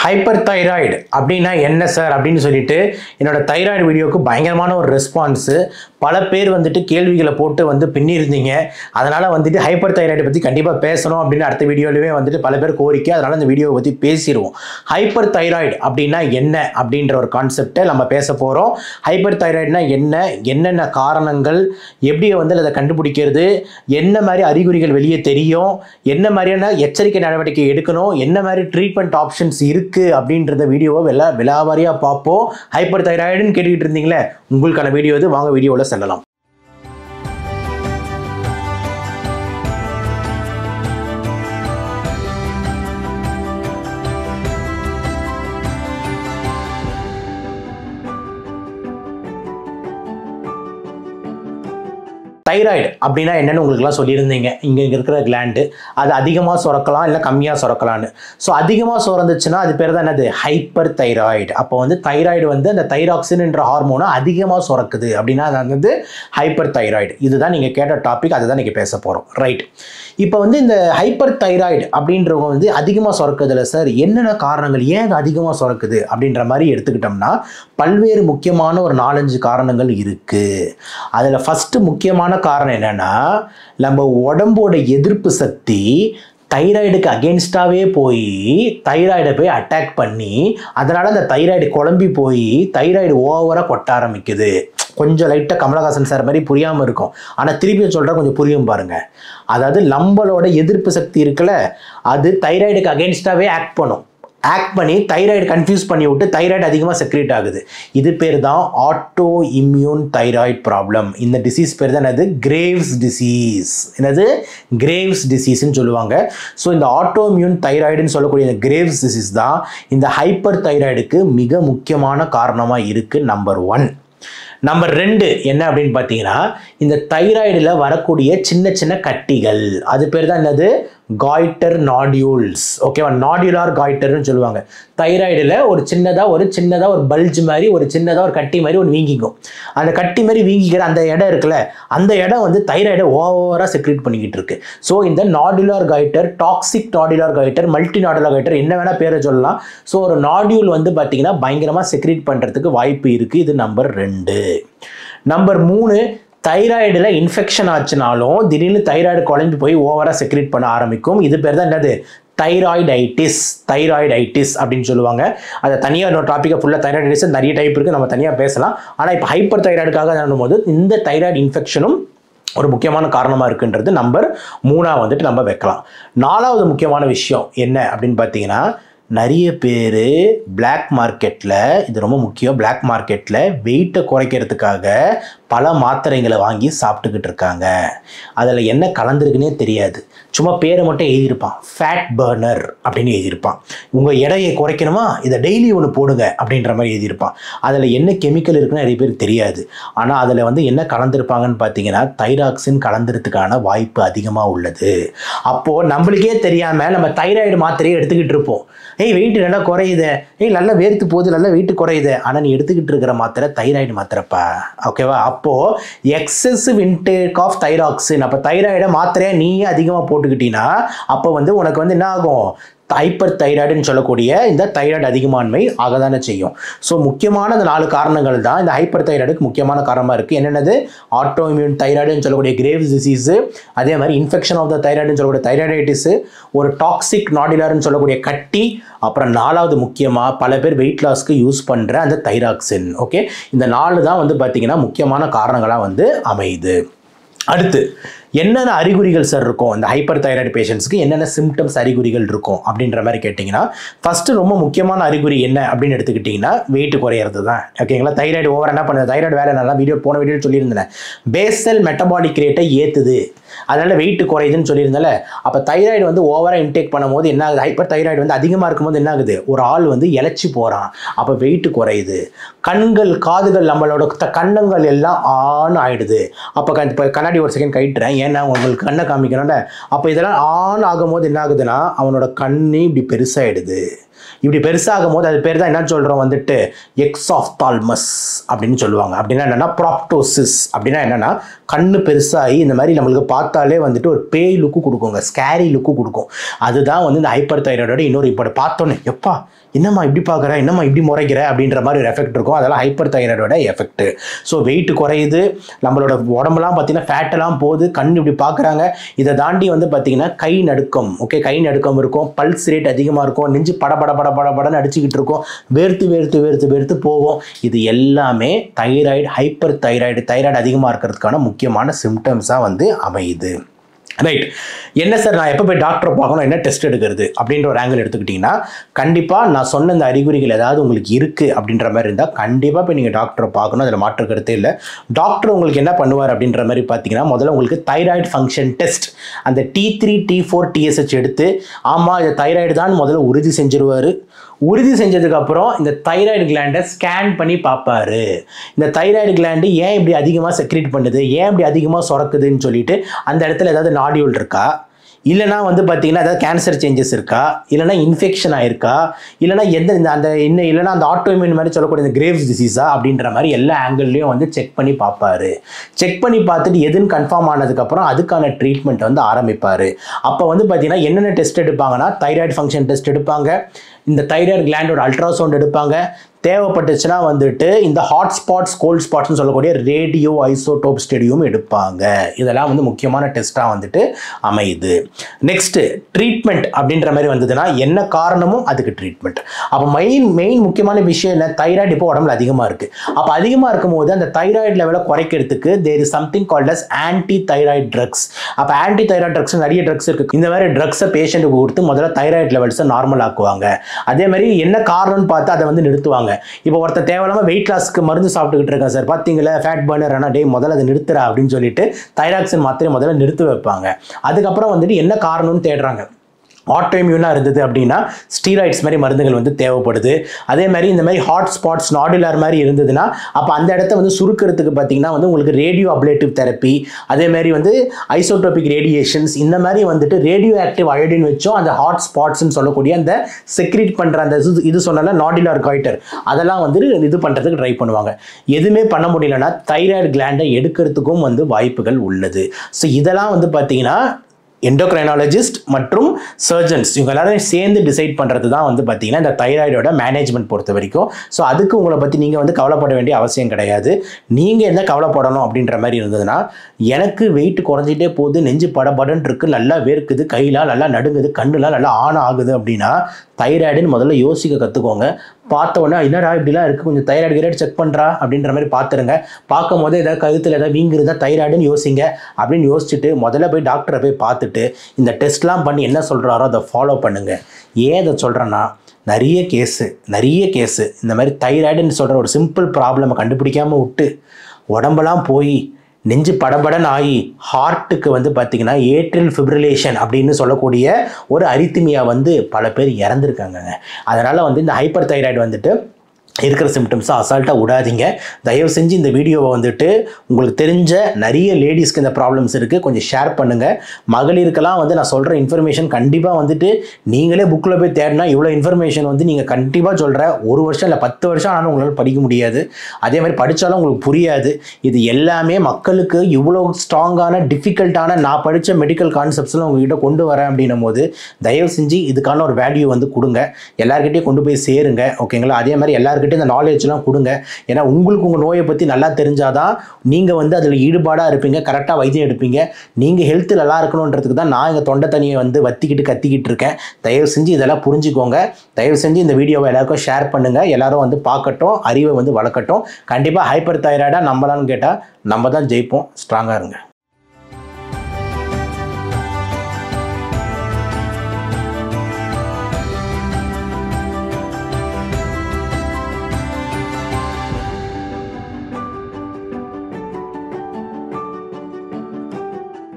Hyperthyroid அப்படின்னா என்ன sir அப்படின்னு சொல்லிட்டு என்னோட தைராய்டு வீடியோக்கு பயங்கரமான ஒரு ரெஸ்பான்ஸு. பல பேர் வந்துட்டு கேள்விகளை போட்டு பின்னிருந்தீங்க. அதனால் ஹைப்பர்தைராய்டு பற்றி கண்டிப்பாக பேசணும் அப்படின்னு அடுத்த வீடியோவிலே பல பேர் கோரிக்கை. அதனால் இந்த வீடியோவை பற்றி பேசிடுவோம். ஹைப்பர்தைராய்டு அப்படின்னா என்ன அப்படின்ற ஒரு கான்செப்டை நம்ம பேச போகிறோம். ஹைப்பர்தைராய்டுனா என்ன, என்னென்ன காரணங்கள், எப்படி அதை கண்டுபிடிக்கிறது, என்ன மாதிரி அறிகுறிகள் வெளியே தெரியும், என்ன மாதிரியான எச்சரிக்கை நடவடிக்கை எடுக்கணும், என்ன மாதிரி ட்ரீட்மெண்ட் ஆப்ஷன்ஸ் இருக்குது அப்படின்றத வீடியோவை விலாவாரியாக பார்ப்போம். ஹைப்பர்தைராய்டுன்னு கேட்டுக்கிட்டு இருந்தீங்களே, உங்களுக்கான வீடியோ இது. வாங்க வீடியோவில் செல்லலாம். தைராய்டு அப்படின்னா என்னன்னு உங்களுக்குலாம் சொல்லியிருந்தீங்க. இங்கே இருக்கிற கிளாண்டு அது அதிகமாக சுரக்கலாம் இல்லை கம்மியாக சுரக்கலான்னு. ஸோ அதிகமாக சுரந்துச்சுன்னா அது பேர் தான் என்னது, ஹைப்பர் தைராய்டு. அப்போ தைராய்டு அந்த தைராக்சின் என்ற ஹார்மோனை அதிகமாக சுரக்குது அப்படின்னா அது ஹைப்பர் தைராய்டு. இதுதான் நீங்கள் கேட்ட டாபிக், அதை தான் நீங்கள் பேச போகிறோம். ரைட். இப்போ இந்த ஹைப்பர் தைராய்டு அப்படின்றவங்க அதிகமாக சுரக்குதுல சார், என்னென்ன காரணங்கள், ஏன் அது அதிகமாக சுரக்குது அப்படின்ற மாதிரி எடுத்துக்கிட்டோம்னா பல்வேறு முக்கியமான ஒரு 4-5 காரணங்கள் இருக்குது. அதில் ஃபஸ்ட்டு முக்கியமான காரணம் என்னன்னா, நம்ம உடம்போட எதிர்ப்பு சக்தி தைராய்டுக்கு அகெயின்ஸ்டாகவே போய் தைராய்டை போய் அட்டாக் பண்ணி அதனால் அந்த தைராய்டு குழம்பி போய் தைராய்டு ஓவராக கொட்ட ஆரம்பிக்குது. கொஞ்சம் லைட்டாக கமலஹாசன் சார் மாதிரி புரியாமல் இருக்கும், ஆனால் திருப்பி சொல்கிற கொஞ்சம் புரியும் பாருங்கள். அதாவது நம்மளோட எதிர்ப்பு சக்தி இருக்குல்ல, அது தைராய்டுக்கு அகெயின்ஸ்டாகவே ஆக்ட் பண்ணி தைராய்டு கன்ஃபியூஸ் பண்ணி விட்டு தைராய்டு அதிகமாக செக்ரேட் ஆகுது. இது பேர் தான் ஆட்டோ இம்யூன் தைராய்டு ப்ராப்ளம். இந்த டிசீஸ் பேர் தான் என்னது, கிரேவ்ஸ் டிசீஸ். என்னது, கிரேவ்ஸ் டிசீஸ்ன்னு சொல்லுவாங்க. ஸோ இந்த ஆட்டோ இம்யூன் தைராய்டுன்னு சொல்லக்கூடிய இந்த கிரேவ்ஸ் டிசீஸ் தான் இந்த ஹைப்பர் தைராய்டுக்கு மிக முக்கியமான காரணமாக இருக்குது. நம்பர் 1. நம்பர் 2 என்ன அப்படின்னு பார்த்தீங்கன்னா, இந்த தைராய்டில் வரக்கூடிய சின்ன சின்ன கட்டிகள், அது பேர் தான் என்னது, காய்டர் நாடியூல்ஸ். ஓகேவா, நாடியுலார் காய்டர்னு சொல்லுவாங்க. தைராய்டில் ஒரு சின்னதாக ஒரு பல்ஜ் மாதிரி, ஒரு சின்னதாக ஒரு கட்டி மாதிரி ஒன்று வீங்கிக்கும். அந்த கட்டி மாதிரி வீங்கிக்கிற அந்த இடம் இருக்குல்ல, அந்த இடம் தைராய்டை ஓவராக செக்ரேட் பண்ணிக்கிட்டு இருக்கு. ஸோ இந்த nodular goitre, toxic nodular goitre, multi nodular goitre, என்ன வேணால் பேரை சொல்லலாம். ஸோ ஒரு நாடியூல் பார்த்தீங்கன்னா பயங்கரமாக செக்ரேட் பண்ணுறதுக்கு வாய்ப்பு இருக்குது. இது நம்பர் 2. நம்பர் 3, தைராய்டில் இன்ஃபெக்ஷன் ஆச்சுனாலும் திடீர்னு தைராய்டு குழம்பி போய் ஓவராக செக்ரேட் பண்ண ஆரம்பிக்கும். இது பேர் தான் என்னது, தைராய்டைட்டிஸ் அப்படின்னு சொல்லுவாங்க. அதை தனியாக இன்னொரு டாப்பிக்கை ஃபுல்லாக தைராய்டைட்டிஸ் நிறைய டைப் இருக்குது, நம்ம தனியாக பேசலாம். ஆனால் இப்போ ஹைப்பர் தைராய்டுக்காக போது இந்த தைராய்டு இன்ஃபெக்ஷனும் ஒரு முக்கியமான காரணமாக இருக்குன்றது நம்பர் 3 நம்ம வைக்கலாம். 4வது முக்கியமான விஷயம் என்ன அப்படின்னு பார்த்தீங்கன்னா, நிறைய பேர் பிளாக் மார்க்கெட்டில், இது ரொம்ப முக்கியம், பிளாக் மார்க்கெட்டில் வெயிட்டை குறைக்கிறதுக்காக பல மாத்திரைகளை வாங்கி சாப்பிட்டுக்கிட்டு இருக்காங்க. அதில் என்ன கலந்துருக்குன்னே தெரியாது. சும்மா பேரை மட்டும் எழுதியிருப்பான், ஃபேட் பர்னர் அப்படின்னு எழுதியிருப்பான். உங்கள் எடையை குறைக்கணுமா, இதை டெய்லி ஒன்று போடுங்க அப்படின்ற மாதிரி எழுதியிருப்பான். அதில் என்ன கெமிக்கல் இருக்குன்னு நிறைய பேர் தெரியாது. ஆனால் அதில் என்ன கலந்துருப்பாங்கன்னு பார்த்தீங்கன்னா, தைராக்சின் கலந்துறதுக்கான வாய்ப்பு அதிகமாக உள்ளது. அப்போது நம்மளுக்கே தெரியாமல் நம்ம தைராய்டு மாத்திரையை எடுத்துக்கிட்டு இருப்போம். வெயிட் நல்லா குறையுது, நல்லா வேர்த்து போகுது, நல்லா வெயிட் குறையுது. ஆனால் நீ எடுத்துக்கிட்டு இருக்கிற மாத்திரை தைராய்டு மாத்திரைப்பா. ஓகேவா, அப்போது எக்ஸசிவ் இன்டேக் ஆஃப் தைராக்சின். அப்போ தைராய்டை மாத்திரையை நீயே அதிகமாக போட்டுக்கிட்டீங்கன்னா அப்போ உனக்கு என்ன ஆகும், ஹைப்பர் தைராய்டுன்னு சொல்லக்கூடிய இந்த தைராய்டு அதிகமான்மை ஆக தானே செய்யும். ஸோ முக்கியமான இந்த 4 காரணங்கள் தான் இந்த ஹைப்பர் தைராய்டுக்கு முக்கியமான காரணமாக இருக்குது. என்னென்னது, ஆட்டோ இம்யூன் தைராய்டுன்னு சொல்லக்கூடிய கிரேவ்ஸ் டிசீஸு, அதே மாதிரி இன்ஃபெக்ஷன் ஆஃப் த தைராய்டுன்னு சொல்லக்கூடிய தைராய்டைட்டிஸு, ஒரு டாக்ஸிக் நாடுலார்னு சொல்லக்கூடிய கட்டி, அப்புறம் 4வது முக்கியமாக பல பேர் வெயிட் லாஸ்க்கு யூஸ் பண்ணுற அந்த தைராக்சின். ஓகே, இந்த 4 தான் பார்த்தீங்கன்னா முக்கியமான காரணங்களாக அமையுது. அடுத்து என்னென்ன அறிகுறிகள் சார் இருக்கும் இந்த ஹைப்பர் தைராய்டு பேஷண்ட்ஸ்க்கு, என்னென்ன சிம்டம்ஸ் அறிகுறிகள் இருக்கும் அப்படின்ற மாதிரி கேட்டிங்கன்னா, ஃபஸ்ட்டு ரொம்ப முக்கியமான அறிகுறி என்ன அப்படின்னு எடுத்துக்கிட்டிங்கன்னா வெயிட் குறையிறது தான். ஓகேங்களா, தைராய்டு ஓவர் என்ன பண்ணுது, தைராய்டு வேலை நல்லா போன வீடியோ சொல்லியிருந்தேன், பேசல் மெட்டபாலிக் ரேட்டை ஏற்றுது, அதனால் வெயிட் குறையுதுன்னு சொல்லியிருந்தால. அப்போ தைராய்டு ஓவராக இன்டேக் பண்ணும்போது என்ன ஆகுது, ஹைப்பர் தைராய்டு அதிகமாக இருக்கும்போது என்ன ஆகுது, ஒரு ஆள் இழைச்சி போகிறான், அப்போ வெயிட் குறையுது. கண்கள், காதுகள், நம்மளோட கண்ணங்கள் எல்லாம் ஆன் ஆகிடுது. அப்போ இப்போ கண்ணாடி ஒரு செகண்ட் கழிட்டுறேன், ஏன்னா உங்களுக்கு கண்ணை காமிக்கணும்ல. அப்போ இதெல்லாம் ஆன் ஆகும்போது என்ன ஆகுதுன்னா அவனோட கண்ணு இப்படி பெருசாகிடுது. இப்படி பெருசாகும் போது அது பேர் தான் என்ன சொல்கிறோம் வந்துட்டு எக்ஸாஃப்தால்மஸ் அப்படின்னு சொல்லுவாங்க. அப்படின்னா என்னென்னா ப்ராப்டோசிஸ் அப்படின்னா என்னென்னா கண்ணு பெருசாகி இந்த மாதிரி நம்மளுக்கு பார்த்தாலே வந்துட்டு ஒரு பேய் லுக்கு கொடுக்குங்க, ஸ்கேரி லுக்கு கொடுக்கும். அதுதான் வந்து இந்த ஹைப்பர் தைராய்டோட இன்னொரு இப்போ பார்த்தோன்னே எப்பா என்னம்மா இப்படி பார்க்குற, என்னம்மா இப்படி முறைக்கிற அப்படின்ற மாதிரி ஒரு எஃபெக்ட் இருக்கும். அதெல்லாம் ஹைப்பர் தைராய்டோட எஃபெக்ட். ஸோ வெயிட் குறையுது, நம்மளோட உடம்புலாம் பார்த்தீங்கன்னா ஃபேட்டெல்லாம் போகுது, கண் இப்படி பார்க்குறாங்க. இதை தாண்டி வந்து பார்த்தீங்கன்னா கை நடுக்கம், ஓகே, கை நடுக்கம் இருக்கும், பல்ஸ் ரேட் அதிகமாக இருக்கும், நெஞ்சு படன்னு அடிச்சுக்கிட்டு இருக்கும், வேர்த்து போகும். இது எல்லாமே தைராய்டு, ஹைப்பர் தைராய்டு அதிகமாக இருக்கிறதுக்கான முக்கியமான சிம்டம்ஸாக வந்து அமையுது. ரைட். என்ன சார் நான் எப்போ போய் டாக்டரை பார்க்கணும், என்ன டெஸ்ட் எடுக்கிறது அப்படின்ற ஒரு ஆங்கிள் எடுத்துக்கிட்டிங்கன்னா, கண்டிப்பாக நான் சொன்ன இந்த அறிகுறிகள் ஏதாவது உங்களுக்கு இருக்குது அப்படின்ற மாதிரி இருந்தால் கண்டிப்பாக போய் நீங்கள் டாக்டரை பார்க்கணும். அதில் மாற்று கருத்தே இல்லை. டாக்டர் உங்களுக்கு என்ன பண்ணுவார் அப்படின்ற மாதிரி பார்த்தீங்கன்னா, முதல்ல உங்களுக்கு தைராய்டு ஃபங்க்ஷன் டெஸ்ட், அந்த T3 T4 TSH எடுத்து ஆமாம் இது தைராய்டு தான் முதல்ல உறுதி செஞ்சிருவார். உறுதி செஞ்சதுக்கப்புறம் இந்த தைராய்டு கிளாண்டை ஸ்கேன் பண்ணி பார்ப்பாரு. இந்த தைராய்டு கிளாண்டு ஏன் இப்படி அதிகமாக செக்ரேட் பண்ணுது, ஏன் இப்படி அதிகமாக சுரக்குதுன்னு சொல்லிட்டு அந்த இடத்துல ஏதாவது நாடியூல் இருக்கா, இல்லைனா வந்து பார்த்தீங்கன்னா ஏதாவது கேன்சர் சேஞ்சஸ் இருக்கா, இல்லைனா இன்ஃபெக்ஷன் ஆயிருக்கா, இல்லைனா இல்லைனா அந்த ஆட்டோஇம்யூன் மாதிரி சொல்லக்கூடிய இந்த கிரேவ்ஸ் டிசீஸா அப்படின்ற மாதிரி எல்லா ஆங்கிள்லையும் வந்து செக் பண்ணி பார்ப்பாரு. செக் பண்ணி பார்த்துட்டு எதுன்னு கன்ஃபார்ம் ஆனதுக்கப்புறம் அதுக்கான ட்ரீட்மெண்ட் வந்து ஆரம்பிப்பார். அப்போ வந்து பார்த்தீங்கன்னா என்னென்ன டெஸ்ட் எடுப்பாங்கன்னா, தைராய்டு ஃபங்க்ஷன் டெஸ்ட் எடுப்பாங்க, இந்த தைராய்டு கிளாண்டோட அல்ட்ராசவுண்ட் எடுப்பாங்க, தேவைப்பட்டுச்சுன்னா வந்துட்டு இந்த ஹாட் ஸ்பாட்ஸ் கோல்ட் ஸ்பாட்ஸ்னு சொல்லக்கூடிய ரேடியோ ஐசோடோப் ஸ்டடியும் எடுப்பாங்க. இதெல்லாம் வந்து முக்கியமான டெஸ்ட்டாக வந்துட்டு அமையுது. நெக்ஸ்ட் ட்ரீட்மெண்ட் அப்படின்ற மாதிரி வந்ததுன்னா என்ன காரணமோ அதுக்கு ட்ரீட்மெண்ட். அப்போ மெயின் முக்கியமான விஷயம் என்ன, தைராய்டு இப்போ உடம்புல அதிகமாக இருக்குது. அப்போ அதிகமாக இருக்கும்போது அந்த தைராய்டு லெவலை குறைக்கிறதுக்கு there is something called as anti thyroid drugs. அப்போ ஆன்டி தைராய்டு ட்ரக்ஸ் நிறைய ட்ரக்ஸ் இருக்குது. இந்த மாதிரி ட்ரக்ஸை பேஷண்ட்டுக்கு கொடுத்து முதல்ல தைராய்டு லெவல்ஸை நார்மல் ஆக்குவாங்க. அதே மாதிரி என்ன காரணம்னு பார்த்து அதை வந்து நிறுத்துவாங்க. இப்போ ஒருத்தர் தேவையில்லாமல் வெயிட் லாஸ்க்கு மருந்து சாப்பிட்டுக்கிட்டு இருக்கேன் சார், பார்த்தீங்களா ஃபேட் பர்னர் ஆனால் டே முதல்ல அதை நிறுத்துறா அப்படின்னு சொல்லிட்டு தைராக்சின் மாத்திரை முதல்ல நிறுத்தி வைப்பாங்க. அதுக்கப்புறம் வந்துட்டு என்ன காரணம்னு தேடுறாங்க. ஆட்டோஇம்யூனாக இருந்தது அப்படின்னா ஸ்டீராய்ட்ஸ் மாதிரி மருந்துகள் வந்து தேவைப்படுது. அதே மாதிரி இந்த மாதிரி ஹாட் ஸ்பாட்ஸ் நாடுலார் மாதிரி இருந்ததுன்னா அப்போ அந்த இடத்த வந்து சுருக்கிறதுக்கு பார்த்தீங்கன்னா வந்து உங்களுக்கு ரேடியோ அப்லேட்டிவ் தெரப்பி, அதே மாதிரி வந்து ஐசோட்ரோபிக் ரேடியேஷன்ஸ், இந்த மாதிரி வந்துட்டு ரேடியோ ஆக்டிவ் அயோடின் வச்சோம் அந்த ஹாட் ஸ்பாட்ஸ்ன்னு சொல்லக்கூடிய அந்த செக்ரீட் பண்ணுற அந்த இது சொன்னால நாடுலார் காய்டர் அதெல்லாம் வந்து இது பண்ணுறதுக்கு ட்ரை பண்ணுவாங்க. எதுவுமே பண்ண முடியலன்னா தைராய்டு கிளாண்டை எடுக்கிறதுக்கும் வந்து வாய்ப்புகள் உள்ளது. ஸோ இதெல்லாம் வந்து பார்த்தீங்கன்னா எண்டோக்ரைனாலஜிஸ்ட் மற்றும் சர்ஜன்ஸ் இவங்க எல்லாரும் சேர்ந்து டிசைட் பண்ணுறது தான் வந்து பார்த்தீங்கன்னா இந்த தைராய்டோட மேனேஜ்மெண்ட் பொறுத்த வரைக்கும். ஸோ அதுக்கு உங்களை பற்றி நீங்கள் வந்து கவலைப்பட வேண்டிய அவசியம் கிடையாது. நீங்கள் என்ன கவலைப்படணும் அப்படின்ற மாதிரி இருந்ததுன்னா, எனக்கு வெயிட் குறைஞ்சிட்டே போகுது, நெஞ்சு படபடன்னு இருக்குது, நல்லா வேர்க்குது, கையெல்லாம் நல்லா நடுங்குது, கண்ணுலாம் நல்லா ஆன் ஆகுது அப்படின்னா தைராய்டுன்னு முதல்ல யோசிக்க கற்றுக்கோங்க. பார்த்த உடனே என்னடா இப்படிலாம் இருக்குது, கொஞ்சம் தைராய்டு செக் பண்ணுறா அப்படின்ற மாதிரி பார்த்துருங்க. பார்க்கும் போது ஏதாவது கழுத்தில் ஏதாவது வீங்குறதா தைராய்டுன்னு யோசிங்க. அப்படின்னு யோசிச்சுட்டு முதல்ல போய் டாக்டரை போய் பார்த்துட்டு இந்த டெஸ்ட்லாம் பண்ணி என்ன சொல்கிறாரோ அதை ஃபாலோ பண்ணுங்கள். ஏன் அதை சொல்கிறேன்னா, நிறைய கேஸு இந்த மாதிரி தைராய்டுன்னு சொல்கிற ஒரு சிம்பிள் ப்ராப்ளமை கண்டுபிடிக்காமல் விட்டு உடம்பெல்லாம் போய் நெஞ்சு படபடன்னு ஆகி ஹார்ட்டுக்கு வந்து பார்த்திங்கன்னா ஏட்ரியல் ஃபிப்ரிலேஷன் அப்படின்னு சொல்லக்கூடிய ஒரு அரித்மியா வந்து பல பேர் இறந்துருக்காங்க. அதனால் வந்து இந்த ஹைப்பர் தைராய்டு வந்துட்டு இருக்கிற சிம்டம்ஸை அசால்ட்டாக விடாதீங்க. தயவு செஞ்சு இந்த வீடியோவை வந்துட்டு உங்களுக்கு தெரிஞ்ச நிறைய லேடிஸ்க்கு இந்த ப்ராப்ளம்ஸ் இருக்குது, கொஞ்சம் ஷேர் பண்ணுங்கள். மகளிருக்கெல்லாம் வந்து நான் சொல்கிற இன்ஃபர்மேஷன் கண்டிப்பாக வந்துட்டு நீங்களே புக்கில் போய் தேடினா இவ்வளோ இன்ஃபர்மேஷன் வந்து நீங்கள் கண்டிப்பாக சொல்கிற 1 வருஷம் இல்லை 10 வருஷம் ஆனாலும் உங்களால் படிக்க முடியாது. அதே மாதிரி படித்தாலும் உங்களுக்கு புரியாது. இது எல்லாமே மக்களுக்கு இவ்வளோ ஸ்ட்ராங்கான டிஃபிகல்ட்டான நான் படித்த மெடிக்கல் கான்செப்ட்ஸ்லாம் உங்ககிட்ட கொண்டு வரேன் அப்படின்னும் போது தயவு செஞ்சு இதுக்கான ஒரு வேல்யூ வந்து கொடுங்க, எல்லாருக்கிட்டையும் கொண்டு போய் சேருங்க. ஓகேங்களா? அதே மாதிரி எல்லாருக்கிட்டையும் இந்த நாலேஜ்லாம் கொடுங்க. ஏன்னா உங்களுக்கு உங்கள் நோயை பற்றி நல்லா தெரிஞ்சாதான் நீங்கள் வந்து அதில் ஈடுபாடாக இருப்பீங்க, கரெக்டாக வைத்தியம் எடுப்பீங்க. நீங்கள் ஹெல்த்து நல்லா இருக்கணுன்றதுக்கு தான் நான் எங்கள் தொண்டை தண்ணியை வந்து கத்திக்கிட்டு இருக்கேன். தயவு செஞ்சு இதெல்லாம் புரிஞ்சுக்கோங்க. தயவு செஞ்சு இந்த வீடியோவை எல்லாருக்கும் ஷேர் பண்ணுங்கள். எல்லாரும் வந்து பார்க்கட்டும், அறிவை வந்து வளர்க்கட்டும். கண்டிப்பாக ஹைப்பர் தைராய்டாக நம்பலான்னு கேட்டால் நம்ம தான் ஜெயிப்போம். ஸ்ட்ராங்காக இருங்க.